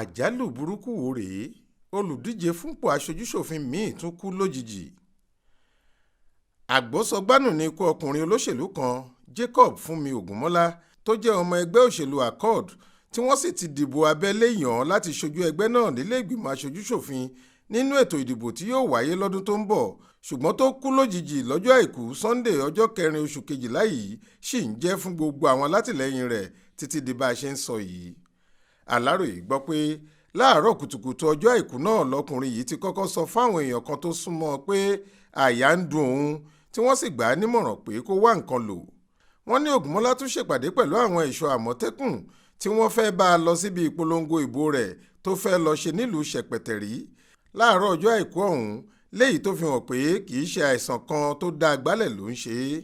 àjálù burúkú wo rèé olùdíje fúnpò aṣojú-ṣòfin míì tún kú lójijì. àgbọ̀sọgbánù ni ikú ọkùnrin olóṣèlú kan Jacob Fúnmi Ògúnmọ́lá tó jẹ́ ọmọ ẹgbẹ́ òṣèlú Accord tí wọ́n sì ti dìbò abẹ́lé yàn án láti ṣojú ẹgbẹ́ náà nílé ìgbìmọ̀ aṣojú-ṣòfin nínú ètò ìdìbò tí yóò wáyé lọ́dún tó ń bọ̀, ṣùgbọ́n tó kú lójijì lọ́jọ́ àìkú Sunday ọjọ́ 4 oṣù kejìlá yìí ṣì ń jẹ́ fún gbogbo àwọn alátìlẹyìn rẹ̀ títí di bá a ṣe ń sọ yìí. Aláròyé gbọ́ pé láàárọ̀ kùtùkùtù ọjọ́ àìkú náà lọkùnrin yìí ti kọ́kọ́ sọ fáwọn èèyàn kan tó súnmọ́ pé àyà ń dùn òun, tí wọ́n sì gbà á nímọ̀ràn pé kó wá nǹkan lò. wọ́n ní Ògúnmọ́lá tún ṣèpàdé pẹ̀lú àwọn ẹ̀ṣọ́ àmọ̀tẹ́kùn tí wọ́n fẹ́ bá a lọ síbi ìpolongo ìbò rẹ̀ tó fẹ́ lọ ṣe nílùú ṣẹ̀pẹ̀tẹ̀rí láàárọ̀ ọjọ́ àìkú ọ̀hún, léyìí tó fi hàn pé kì í ṣe àìsàn kan tó dá agbálẹ̀ ló ń ṣe é.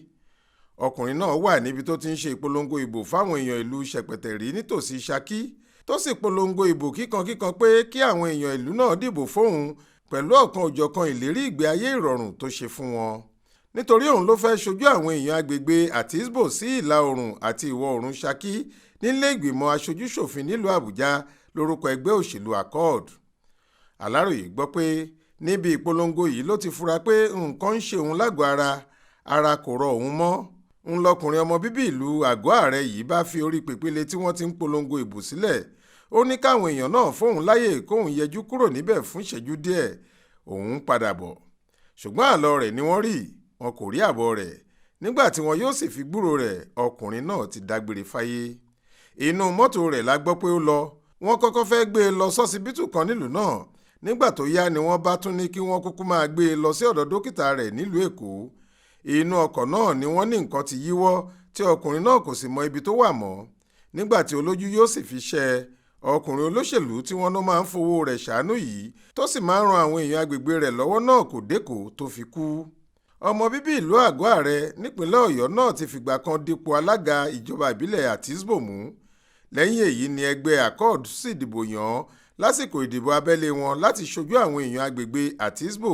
ọkùnrin náà wà níbi tó ti ń ṣe ìpolongo ìbò fáwọn èèyàn ìlú ṣẹ̀pẹ̀tẹ̀rí nítòsí Ṣakí, tó sì polongo ìbò kíkankíkan pé kí àwọn èèyàn ìlú náà dìbò fóun pẹ̀lú ọ̀kan òjọ̀kan ìlérí ìgbé ayé ìrọ̀rùn tó ṣe fún wọn. nítorí òun ló fẹ́ ṣojú àwọn èèyàn agbègbè Àtísbò sí ìlà oòrùn àti ìwọ̀ oòrùn Ṣakí nílé ìgbìmọ̀ aṣojú-ṣòfin nílùú Àbújá lórúkọ ẹgbẹ́ òṣèlú Accord. Aláròyé gbọ́ pé níbi ìpolongo yìí ló ti fura pé nǹkan ń ṣe òun lágọ̀ọ́ ara kò rọ òun mọ́. ń lọkùnrin ọmọ bíbí ìlú àgọ́ ààrẹ yìí bá fi orí pèpele tí wọ́n ti ń polongo ìbò sílẹ̀. ó ní káwọn èèyàn náà fóun láyè kóun yẹjú kúrò níbẹ̀ fún ìṣẹ́jú díẹ̀, òun padà bọ̀. ṣùgbọ́n àlọ rẹ̀ ni wọ́n rí, wọn kò rí àbọ̀ rẹ̀. nígbà tí wọn yóò sì fi gbúrò rẹ̀, ọkùnrin náà ti dágbére fáyé. inú mọ́tò rẹ̀ la gbọ́ pé ó lọ. wọ́n kọ́kọ́ fẹ́ gbé e lọ sọ́sibítù kan nílùú náà. nígbà tó yá ni wọ́n bá tún ní kí wọ́n kúkú máa gbé e lọ sí ọ̀dọ̀ dókítà rẹ̀ nílùú Èkó. inú ọkọ̀ náà ni wọ́n ní nǹkan ti yíwọ́ tí ọkùnrin náà kò sì mọ ibi tó wà mọ́. nígbà tí olójú yóò sì fi ṣẹ́ ẹ, ọkùnrin olóṣèlú tí wọ́n ló máa ń fowó rẹ̀ ṣàánú yìí tó sì máa ń ran àwọn èèyàn agbègbè rẹ̀ lọ́wọ́ náà kò dẹ́kọ̀ tó fi kú. ọmọ bíbí ìlú àgọ́ ààrẹ nípínlẹ̀ Ọ̀yọ́ náà ti fìgbà kan dípò alága ìjọba ìbílẹ̀ Àtísbò mú. lẹ́yìn èyí ni ẹgbẹ́ Accord sì dìbò yàn án lásìkò ìdìbò abẹ́lé wọn láti ṣojú àwọn èèyàn agbègbè Àtísbò,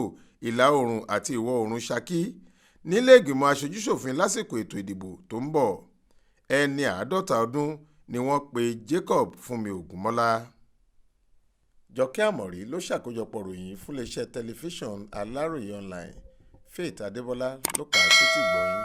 ìlà oòrùn àti ìwọ̀ oòrùn Ṣakí nílé ìgbìmọ̀ aṣojú-ṣòfin lásìkò ètò ìdìbò tó ń bọ̀. ẹni 50 ọdún ni wọ́n pe Jacob Fúnmi Ògúnmọ́lá. Jọkẹ́ Àmọ̀rí ló ṣàkójọpọ̀ ròyìn fún iléeṣẹ́ tẹlifíṣàn Aláròyé online. Faith Adébọ́lá ló kà á sétí ìgbọ́ yín.